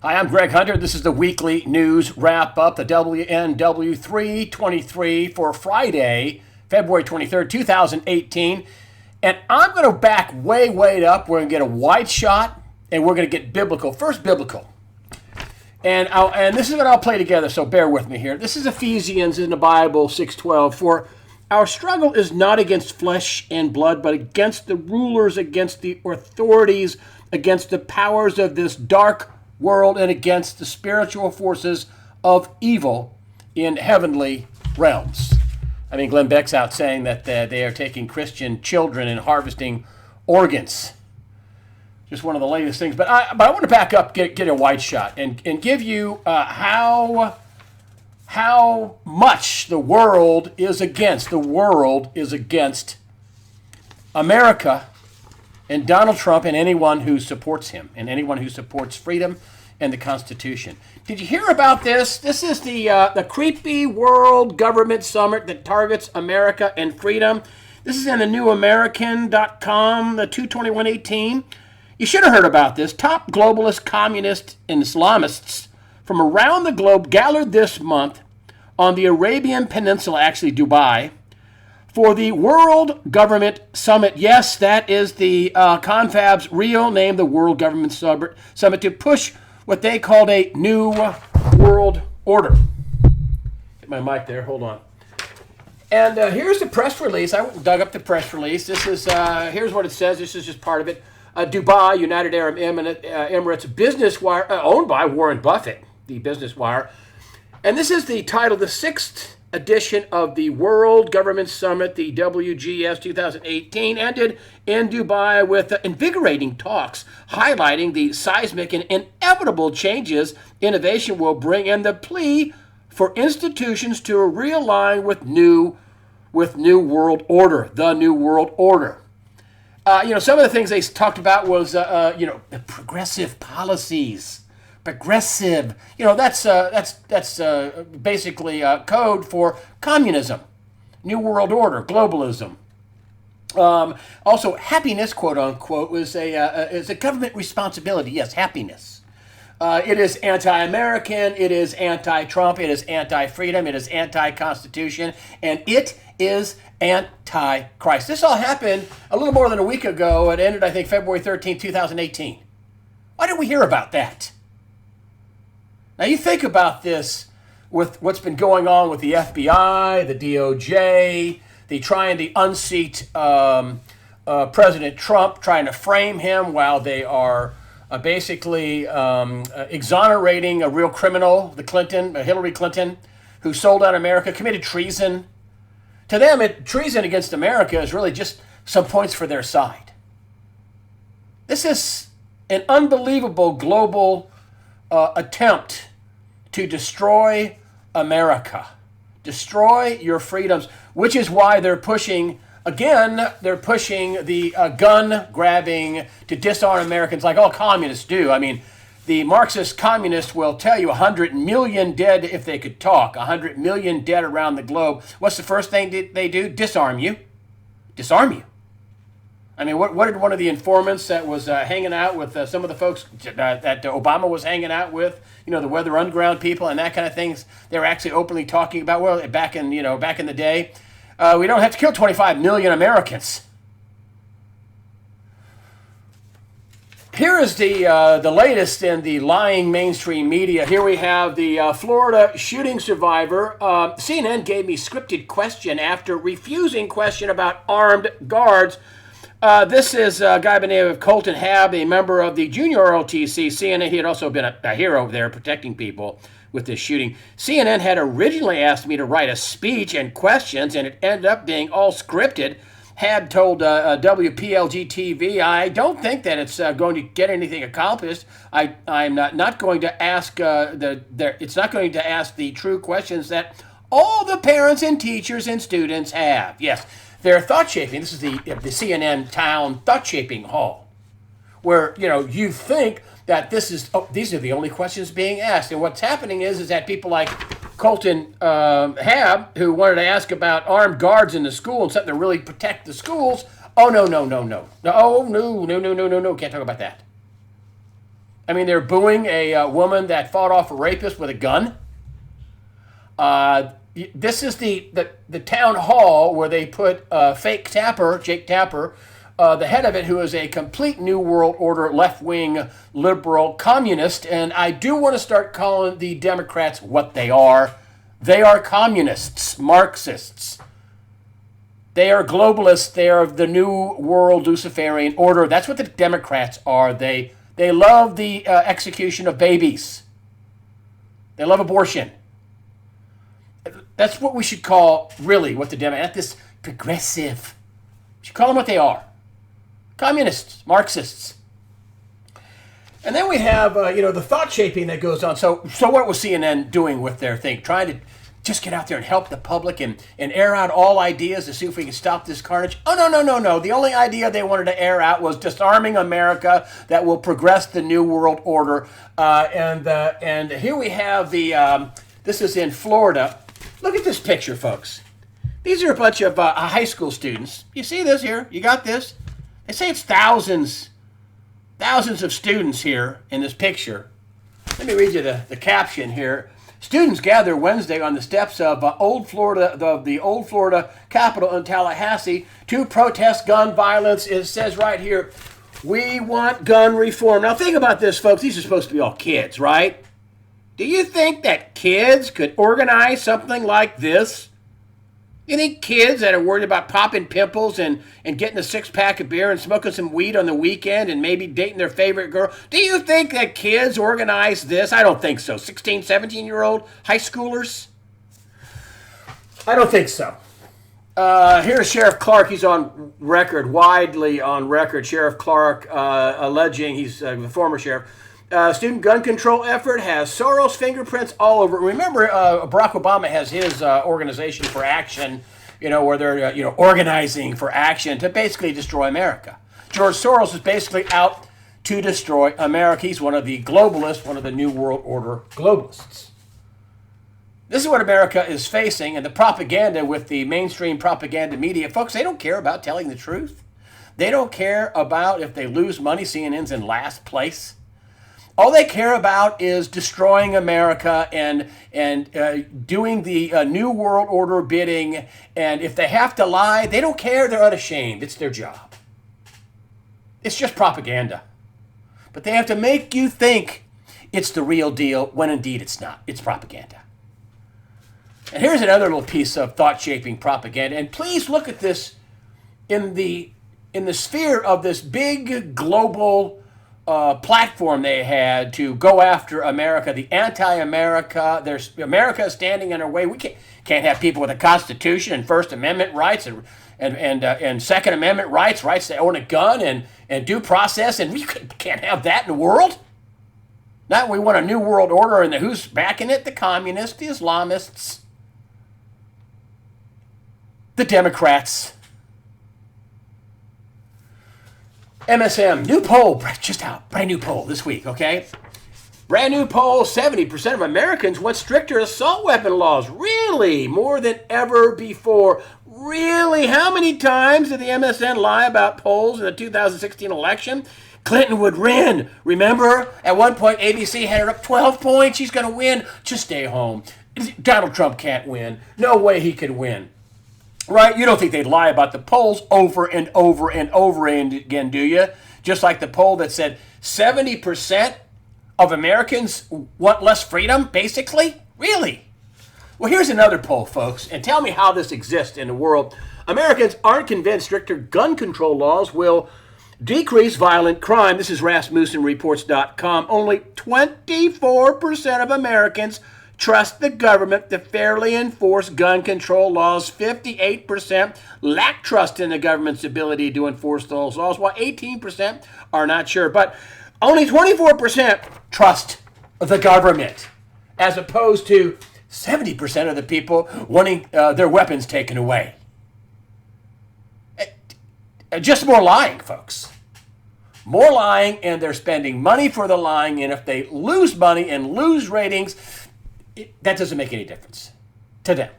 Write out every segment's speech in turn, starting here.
Hi, I'm Greg Hunter. This is the weekly news wrap up, the WNW 323 for Friday, February 23rd, 2018. And I'm going to back way up. We're going to get a wide shot and we're going to get biblical. First, biblical. And this is what I'll play together, so bear with me here. This is Ephesians in the Bible, 6:12. For our struggle is not against flesh and blood, but against the rulers, against the authorities, against the powers of this dark world, and against the spiritual forces of evil in heavenly realms. I mean, Glenn Beck's out saying that they are taking Christian children and harvesting organs. Just one of the latest things. But I want to back up, get a wide shot, and give you how much the world is against. The world is against America and Donald Trump and anyone who supports him and anyone who supports freedom and the Constitution. Did you hear about this? This is the creepy World Government Summit that targets America and freedom. This is in the newamerican.com, the 2/21/18. You should have heard about this. Top globalist, communists, and Islamists from around the globe gathered this month on the Arabian Peninsula, actually Dubai, for the World Government Summit. Yes, that is the confab's real name, the World Government Summit, to push what they called a new world order. Get my mic there, hold on. And here's the press release. I dug up the press release. This is here's what it says. This is just part of it. Dubai, United Arab Emirates, Business Wire, owned by Warren Buffett, the Business Wire. And this is the title, the 6th edition of the World Government Summit, the WGS 2018, ended in Dubai with invigorating talks highlighting the seismic and inevitable changes innovation will bring and the plea for institutions to realign with new world order, the new world order. Some of the things they talked about was, the progressive policies. Progressive, that's basically code for communism, new world order, globalism. Also, happiness, quote unquote, is a government responsibility. Yes, happiness. It is anti-American. It is anti-Trump. It is anti-freedom. It is anti-Constitution, and it is anti-Christ. This all happened a little more than a week ago. It ended, I think, February 13, 2018. Why didn't we hear about that? Now, you think about this with what's been going on with the FBI, the DOJ, trying to unseat President Trump, trying to frame him while they are basically exonerating a real criminal, Hillary Clinton, who sold out America, committed treason. To them, treason against America is really just some points for their side. This is an unbelievable global attempt to destroy America, destroy your freedoms, which is why they're pushing the gun grabbing to disarm Americans like all communists do. I mean, the Marxist communists will tell you 100 million dead if they could talk, 100 million dead around the globe. What's the first thing they do? Disarm you. Disarm you. I mean, what did one of the informants that was hanging out with some of the folks that Obama was hanging out with, the Weather Underground people and that kind of things, they were actually openly talking about, well, back in the day, we don't have to kill 25 million Americans. Here is the latest in the lying mainstream media. Here we have the Florida shooting survivor. CNN gave me scripted question after refusing question about armed guards. This is a guy by the name of Colton Hab, a member of the junior ROTC. CNN, he had also been a hero there protecting people with this shooting. CNN had originally asked me to write a speech and questions, and it ended up being all scripted. Hab told WPLG-TV, I don't think that it's going to get anything accomplished. I'm not going to ask it's not going to ask the true questions that all the parents and teachers and students have. Yes. Their thought shaping, this is the CNN town thought shaping hall, where you think that these are the only questions being asked, and what's happening is that people like Colton Hab, who wanted to ask about armed guards in the school and something to really protect the schools, oh no, can't talk about that. I mean, they're booing a woman that fought off a rapist with a gun. This is the town hall where they put fake Tapper, Jake Tapper, the head of it, who is a complete New World Order, left-wing, liberal communist. And I do want to start calling the Democrats what they are. They are communists, Marxists. They are globalists. They are the New World Luciferian Order. That's what the Democrats are. They love the execution of babies. They love abortion. That's what we should call, really, what the Democrats, not this progressive. We should call them what they are. Communists, Marxists. And then we have, the thought shaping that goes on. So what was CNN doing with their thing? Trying to just get out there and help the public and air out all ideas to see if we can stop this carnage? Oh, no. The only idea they wanted to air out was disarming America that will progress the New World Order. And here we have this is in Florida. Look at this picture, folks. These are a bunch of high school students. You see this here? You got this? They say it's thousands of students here in this picture. Let me read you the caption here. Students gather Wednesday on the steps of Old Florida, the Old Florida Capitol in Tallahassee to protest gun violence. It says right here, we want gun reform. Now think about this, folks. These are supposed to be all kids, right? Do you think that kids could organize something like this? You think kids that are worried about popping pimples and getting a six-pack of beer and smoking some weed on the weekend and maybe dating their favorite girl, do you think that kids organize this? I don't think so. 16, 17-year-old high schoolers? I don't think so. Here's Sheriff Clark. He's on record, widely on record. Sheriff Clark alleging, he's the former sheriff, student gun control effort has Soros fingerprints all over. Remember, Barack Obama has his organization for action, where they're organizing for action to basically destroy America. George Soros is basically out to destroy America. He's one of the globalists, one of the New World Order globalists. This is what America is facing, and the propaganda with the mainstream propaganda media. Folks, they don't care about telling the truth. They don't care about if they lose money. CNN's in last place. All they care about is destroying America and doing the New World Order bidding. And if they have to lie, they don't care. They're unashamed. It's their job. It's just propaganda. But they have to make you think it's the real deal when indeed it's not. It's propaganda. And here's another little piece of thought-shaping propaganda. And please look at this in the sphere of this big global platform they had to go after America, the anti-America. There's America is standing in our way. We can't have people with a Constitution and First Amendment rights and Second Amendment rights to own a gun and due process, and we can't have that in the world. Now we want a new world order, and who's backing it? The communists, the Islamists, the Democrats. MSM, new poll, just out, brand new poll this week, okay? Brand new poll, 70% of Americans want stricter assault weapon laws. Really? More than ever before. Really? How many times did the MSN lie about polls in the 2016 election? Clinton would win. Remember? At one point, ABC had her up 12 points. She's going to win. Just stay home. Donald Trump can't win. No way he could win. Right? You don't think they'd lie about the polls over and over and over again, do you? Just like the poll that said 70% of Americans want less freedom, basically? Really? Well, here's another poll, folks, and tell me how this exists in the world. Americans aren't convinced stricter gun control laws will decrease violent crime. This is RasmussenReports.com. Only 24% of Americans trust the government to fairly enforce gun control laws. 58% lack trust in the government's ability to enforce those laws, while 18% are not sure. But only 24% trust the government, as opposed to 70% of the people wanting their weapons taken away. Just more lying, folks. More lying, and they're spending money for the lying, and if they lose money and lose ratings, that doesn't make any difference to them.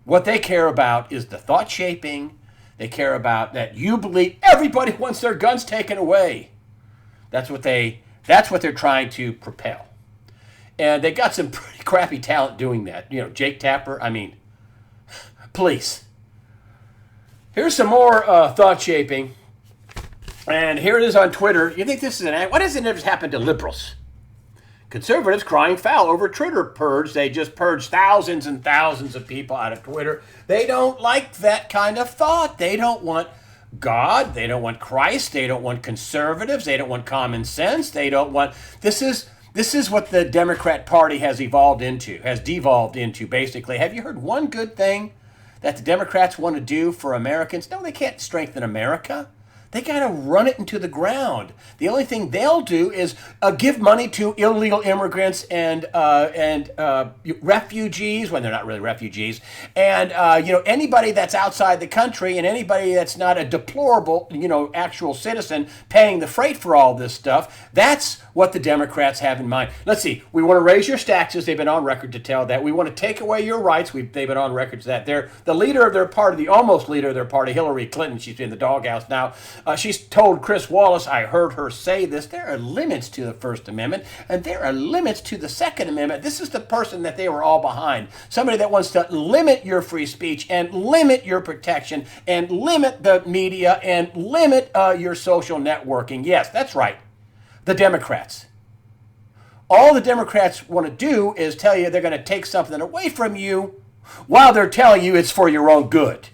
What they care about is the thought shaping. They care about that you believe everybody wants their guns taken away. That's what they That's what they're trying to propel. And they got some pretty crappy talent doing that. You know, Jake Tapper, I mean, please. Here's some more thought shaping. And here it is on Twitter. You think this is an... What has it ever happened to liberals? Conservatives crying foul over Twitter purge. They just purged thousands and thousands of people out of Twitter. They don't like that kind of thought. They don't want God. They don't want Christ. They don't want conservatives. They don't want common sense. They don't want... This is what the Democrat Party has devolved into, basically. Have you heard one good thing that the Democrats want to do for Americans? No, they can't strengthen America. They got to run it into the ground. The only thing they'll do is give money to illegal immigrants and refugees, when they're not really refugees, and anybody that's outside the country and anybody that's not a deplorable, actual citizen paying the freight for all this stuff. That's what the Democrats have in mind. Let's see. We want to raise your taxes. They've been on record to tell that. We want to take away your rights. They've been on record to that. They're the leader of their party, the almost leader of their party, Hillary Clinton. She's in the doghouse now. She's told Chris Wallace, I heard her say this, there are limits to the First Amendment, and there are limits to the Second Amendment. This is the person that they were all behind. Somebody that wants to limit your free speech and limit your protection and limit the media and limit your social networking. Yes, that's right. The Democrats. All the Democrats want to do is tell you they're going to take something away from you while they're telling you it's for your own good.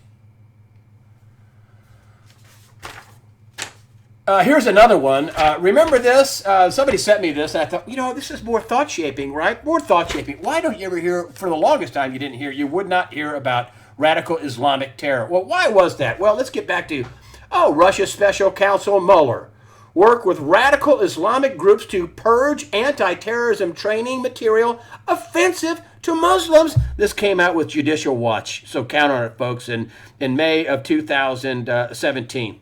Here's another one. Remember this? Somebody sent me this, and I thought, this is more thought shaping, right? More thought shaping. Why don't you ever hear, for the longest time you would not hear about radical Islamic terror? Well, why was that? Well, let's get back to, Russia's special counsel Mueller work with radical Islamic groups to purge anti-terrorism training material offensive to Muslims. This came out with Judicial Watch, so count on it, folks, in May of 2017.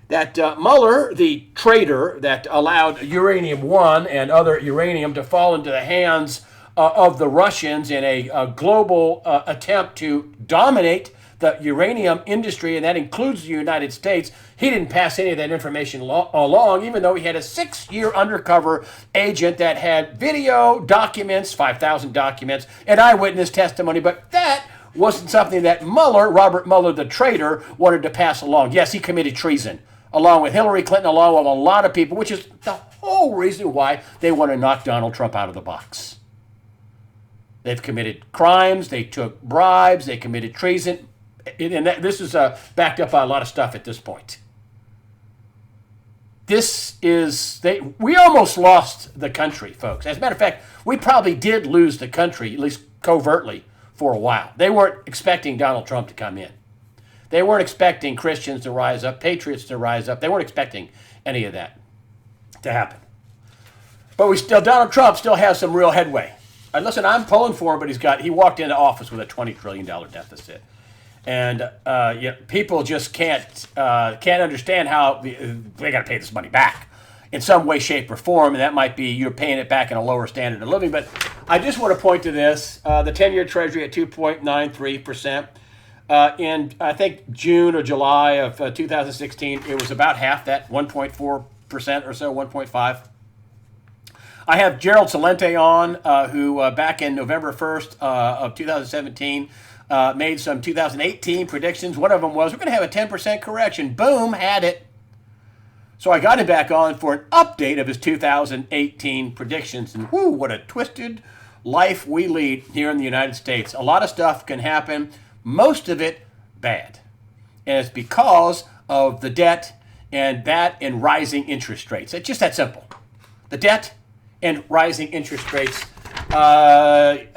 That Mueller, the traitor that allowed uranium-1 and other uranium to fall into the hands of the Russians in a global attempt to dominate the uranium industry, and that includes the United States, he didn't pass any of that information along, even though he had a 6-year undercover agent that had video documents, 5,000 documents, and eyewitness testimony, but that wasn't something that Mueller, Robert Mueller, the traitor, wanted to pass along. Yes, he committed treason, along with Hillary Clinton, along with a lot of people, which is the whole reason why they want to knock Donald Trump out of the box. They've committed crimes, they took bribes, they committed treason, and this is backed up by a lot of stuff at this point. We almost lost the country, folks. As a matter of fact, we probably did lose the country, at least covertly, for a while. They weren't expecting Donald Trump to come in. They weren't expecting Christians to rise up, patriots to rise up. They weren't expecting any of that to happen. But Donald Trump still has some real headway. And listen, I'm pulling for him, but he walked into office with a $20 trillion deficit. And people just can't understand how they got to pay this money back in some way, shape, or form. And that might be you're paying it back in a lower standard of living. But I just want to point to this, the 10-year Treasury at 2.93%. In, I think, June or July of 2016, it was about half that, 1.4% or so, 1.5. I have Gerald Celente on, who back in November 1st of 2017 made some 2018 predictions. One of them was, we're going to have a 10% correction. Boom, had it. So I got him back on for an update of his 2018 predictions. And whoo, what a twisted life we lead here in the United States. A lot of stuff can happen. Most of it bad. And it's because of the debt and rising interest rates. It's just that simple. The debt and rising interest rates. Gregory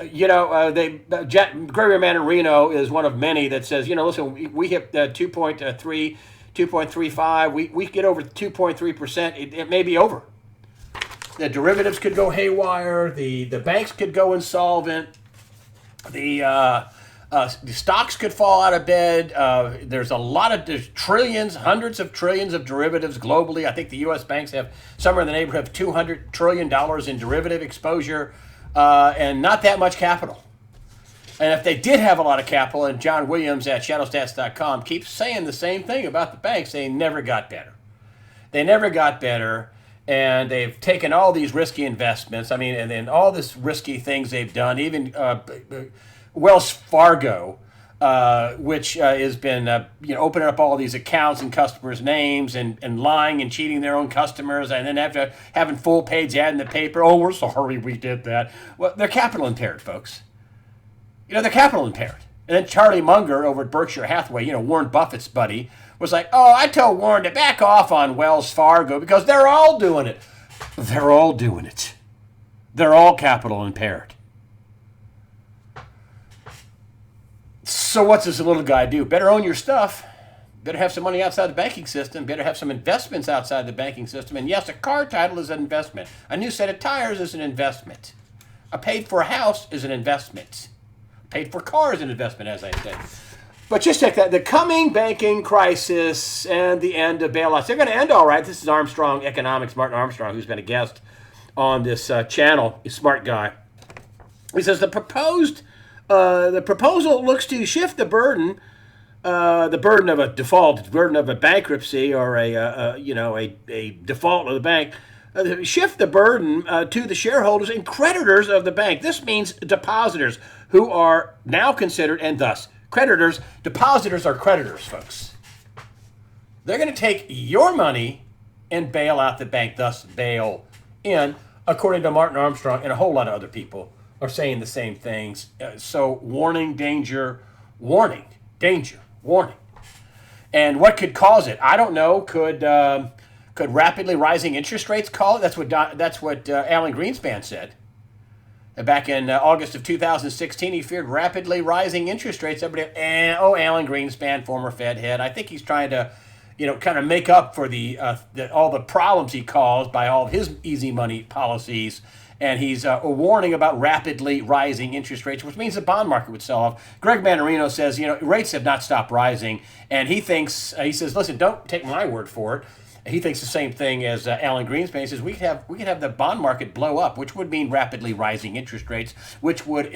Mannarino is one of many that says, listen, we hit 2.3, 2.35. We get over 2.3%. It may be over. The derivatives could go haywire. The banks could go insolvent. The stocks could fall out of bed. There's trillions, hundreds of trillions of derivatives globally. I think the U.S. banks have somewhere in the neighborhood of $200 trillion in derivative exposure and not that much capital. And if they did have a lot of capital, and John Williams at shadowstats.com keeps saying the same thing about the banks, they never got better. They never got better. and they've taken all these risky investments. I mean, and then all this risky things they've done. Even Wells Fargo, which has been opening up all these accounts and customers' names and lying and cheating their own customers, and then after having full page ad in the paper, oh, we're sorry we did that. Well, they're capital impaired, folks. They're capital impaired. And then Charlie Munger over at Berkshire Hathaway, Warren Buffett's buddy, was like, oh, I told Warren to back off on Wells Fargo because they're all doing it. They're all doing it. They're all capital impaired. So what's this little guy do? Better own your stuff. Better have some money outside the banking system. Better have some investments outside the banking system. And yes, a car title is an investment. A new set of tires is an investment. A paid for house is an investment. Paid for car is an investment, as I said. But just check that. The coming banking crisis and the end of bailouts. They're going to end all right. This is Armstrong Economics, Martin Armstrong, who's been a guest on this channel. He's a smart guy. He says the proposal looks to shift the burden of a default, the burden of a bankruptcy or a default of the bank, shift the burden to the shareholders and creditors of the bank. This means depositors who are now considered, and thus creditors. Depositors are creditors, folks. They're going to take your money and bail out the bank, thus bail in, according to Martin Armstrong and a whole lot of other people are saying the same things. So warning, danger, warning, danger, warning. And what could cause it? I don't know. Could rapidly rising interest rates cause it? That's what Alan Greenspan said. Back in August of 2016, he feared rapidly rising interest rates. Everybody, Alan Greenspan, former Fed head. I think he's trying to, kind of make up for all the problems he caused by all of his easy money policies. And he's warning about rapidly rising interest rates, which means the bond market would sell off. Greg Manarino says, rates have not stopped rising. And he says, listen, don't take my word for it. He thinks the same thing as Alan Greenspan. He says we could have the bond market blow up, which would mean rapidly rising interest rates, which would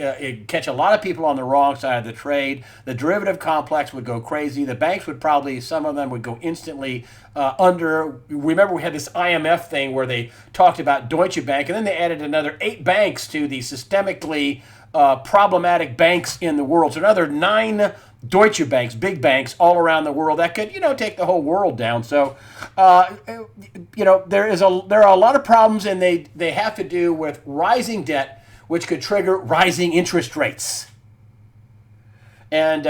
catch a lot of people on the wrong side of the trade. The derivative complex would go crazy. The banks would probably, some of them would go instantly under. Remember, we had this IMF thing where they talked about Deutsche Bank, and then they added another 8 banks to the systemically problematic banks in the world. So another 9 Deutsche Banks, big banks all around the world that could, take the whole world down. So, there are a lot of problems, and they have to do with rising debt, which could trigger rising interest rates. And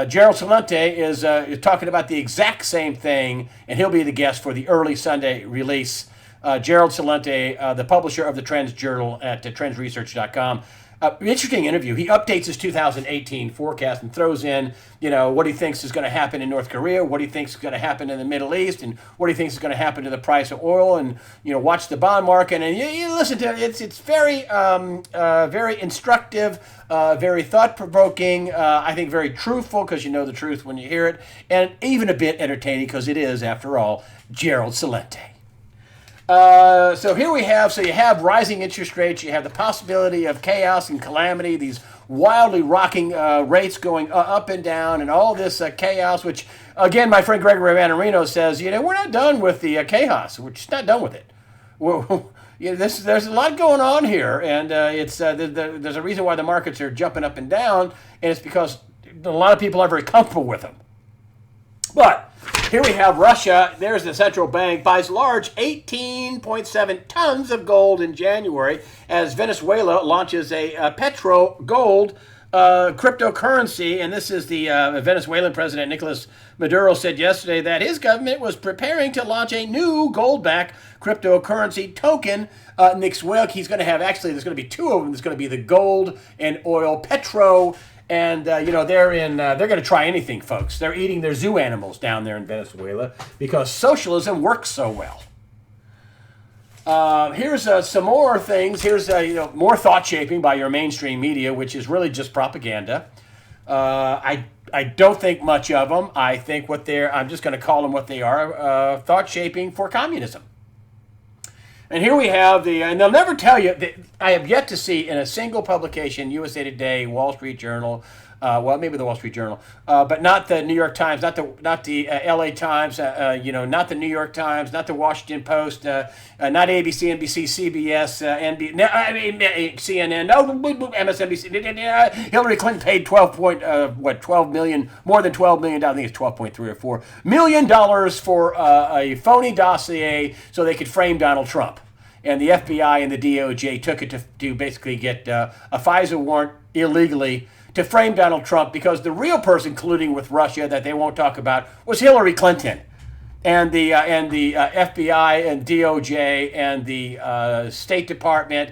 Gerald Celente is talking about the exact same thing, and he'll be the guest for the early Sunday release. Gerald Celente, the publisher of the Trends Journal at trendsresearch.com. Interesting interview. He updates his 2018 forecast and throws in, what he thinks is going to happen in North Korea, what he thinks is going to happen in the Middle East, and what he thinks is going to happen to the price of oil, and watch the bond market. And you listen to it. It's very very instructive, very thought provoking. I think very truthful because you know the truth when you hear it, and even a bit entertaining because it is, after all, Gerald Celente. So here we have, you have rising interest rates, you have the possibility of chaos and calamity, these wildly rocking rates going up and down, and all this chaos, which, again, my friend Gregory Manarino says, we're not done with the chaos. We're just not done with it. There's a lot going on here, and there's a reason why the markets are jumping up and down, and it's because a lot of people are very comfortable with them. But here we have Russia. There's the central bank, buys large 18.7 tons of gold in January as Venezuela launches a petro-gold cryptocurrency. And this is the Venezuelan president, Nicolas Maduro, said yesterday that his government was preparing to launch a new gold-backed cryptocurrency token next week. He's going to have, actually, there's going to be 2 of them. There's going to be the gold and oil petro. And, they're going to try anything, folks. They're eating their zoo animals down there in Venezuela because socialism works so well. Here's some more things. Here's, more thought shaping by your mainstream media, which is really just propaganda. I don't think much of them. I think I'm just going to call them what they are, thought shaping for communism. And here we have and they'll never tell you, I have yet to see in a single publication, USA Today, Wall Street Journal, Well, maybe the Wall Street Journal, but not the New York Times, not the L.A. Times, not the New York Times, not the Washington Post, not ABC, NBC, CBS, CNN, no, MSNBC. Hillary Clinton paid 12 million, more than $12 million. I think it's 12.3 or $4 million for a phony dossier so they could frame Donald Trump. And the FBI and the DOJ took it to basically get a FISA warrant illegally to frame Donald Trump, because the real person colluding with Russia that they won't talk about was Hillary Clinton. And the FBI and DOJ and the State Department,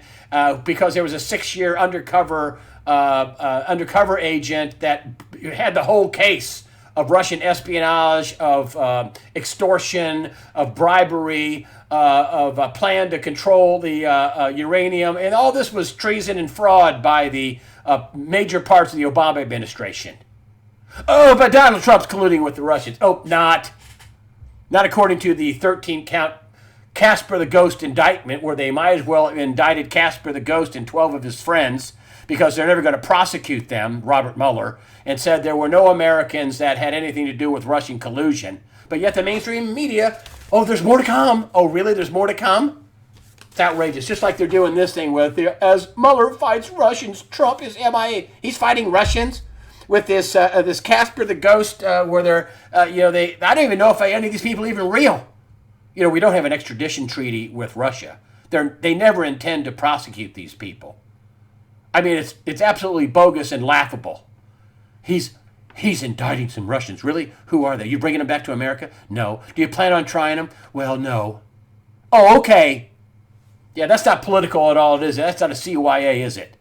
because there was a 6-year undercover agent that had the whole case of Russian espionage, of extortion, of bribery, of a plan to control the uranium. And all this was treason and fraud by the major parts of the Obama administration. Oh, but Donald Trump's colluding with the Russians. Oh, not according to the 13-count Casper the Ghost indictment, where they might as well have indicted Casper the Ghost and 12 of his friends, because they're never going to prosecute them, Robert Mueller, and said there were no Americans that had anything to do with Russian collusion. But yet the mainstream media, oh, there's more to come. Oh, really? There's more to come? It's outrageous. Just like they're doing this thing with, as Mueller fights Russians, Trump is MIA. He's fighting Russians with this this Casper the Ghost, where they're, I don't even know if any of these people are even real. We don't have an extradition treaty with Russia. They never intend to prosecute these people. I mean, it's absolutely bogus and laughable. He's indicting some Russians. Really? Who are they? You bringing them back to America? No. Do you plan on trying them? Well, no. Oh, okay. Yeah, that's not political at all, is it? That's not a CYA, is it?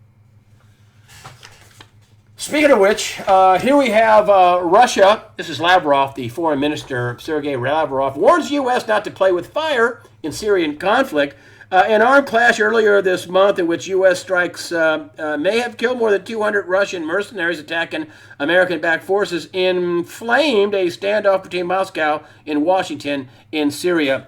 Speaking of which, here we have Russia. This is Lavrov, the foreign minister, Sergei Lavrov, warns U.S. not to play with fire in Syrian conflict. An armed clash earlier this month in which U.S. strikes may have killed more than 200 Russian mercenaries attacking American-backed forces inflamed a standoff between Moscow and Washington in Syria.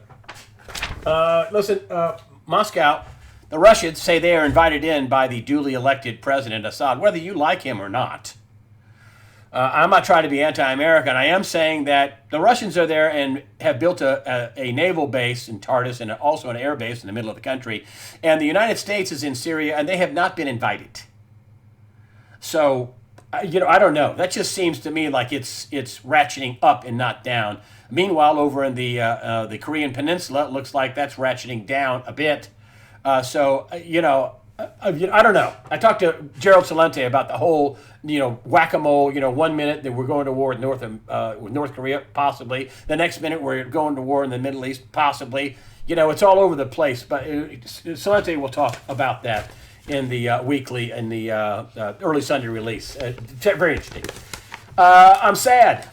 Moscow, the Russians say they are invited in by the duly elected President Assad, whether you like him or not. I'm not trying to be anti-American. I am saying that the Russians are there and have built a naval base in Tartus and also an air base in the middle of the country. And the United States is in Syria, and they have not been invited. So, I don't know. That just seems to me like it's ratcheting up and not down. Meanwhile, over in the Korean Peninsula, it looks like that's ratcheting down a bit. I don't know. I talked to Gerald Celente about the whole, whack-a-mole. 1 minute that we're going to war with North Korea, possibly. The next minute we're going to war in the Middle East, possibly. It's all over the place. But Celente will talk about that in the weekly and the early Sunday release. Very interesting. I'm sad.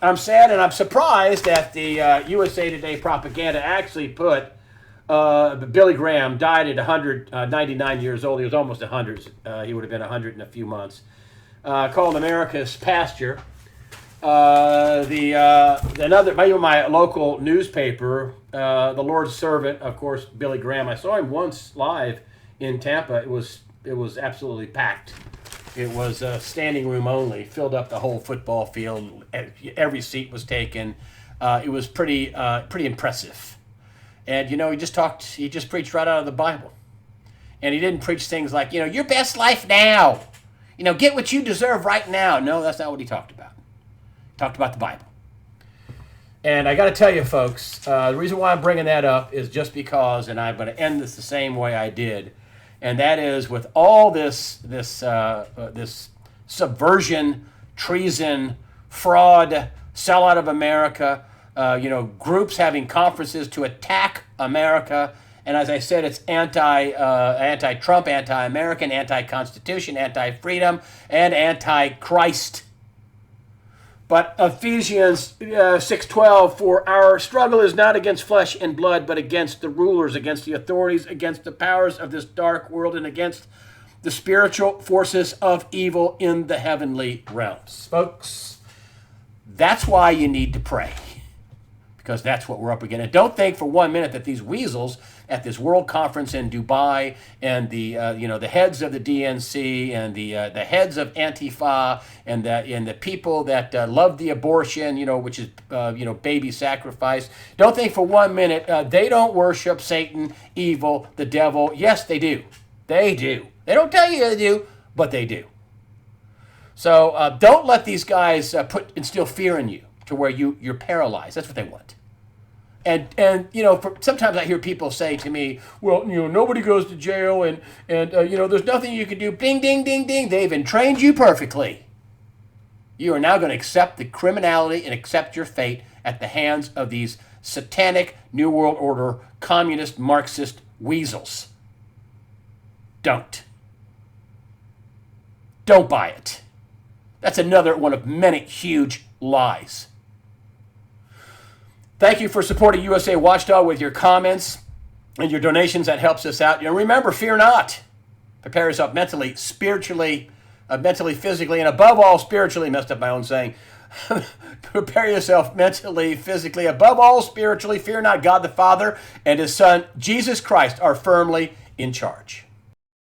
And I'm surprised that the USA Today propaganda actually put Billy Graham died at 199 years old. He was almost 100. He would have been 100 in a few months. Called America's Pasture. My local newspaper, the Lord's Servant, of course, Billy Graham. I saw him once live in Tampa. It was absolutely packed. It was standing room only. Filled up the whole football field. Every seat was taken. It was pretty impressive. And, he just preached right out of the Bible. And he didn't preach things like, your best life now. Get what you deserve right now. No, that's not what he talked about. He talked about the Bible. And I got to tell you, folks, the reason why I'm bringing that up is just because, and I'm going to end this the same way I did, and that is with all this subversion, treason, fraud, sellout of America, groups having conferences to attack America. And as I said, it's anti-Trump, anti-American, anti-Constitution, anti-freedom, and anti-Christ. But Ephesians 6:12, for our struggle is not against flesh and blood, but against the rulers, against the authorities, against the powers of this dark world, and against the spiritual forces of evil in the heavenly realms. Folks, that's why you need to pray. Because that's what we're up against. And don't think for 1 minute that these weasels at this world conference in Dubai, and the the heads of the DNC and the heads of Antifa and the people that love the abortion, which is baby sacrifice. Don't think for 1 minute they don't worship Satan, evil, the devil. Yes, they do. They do. They don't tell you they do, but they do. So don't let these guys instill fear in you to where you're paralyzed. That's what they want. And sometimes I hear people say to me, well, nobody goes to jail and there's nothing you can do. Ding, ding, ding, ding. They even trained you perfectly. You are now going to accept the criminality and accept your fate at the hands of these satanic New World Order, communist, Marxist weasels. Don't buy it. That's another one of many huge lies. Thank you for supporting USA Watchdog with your comments and your donations. That helps us out. Remember, fear not. Prepare yourself mentally, spiritually, physically, and above all, spiritually. Messed up my own saying. Prepare yourself mentally, physically, above all, spiritually. Fear not. God the Father and His Son, Jesus Christ, are firmly in charge.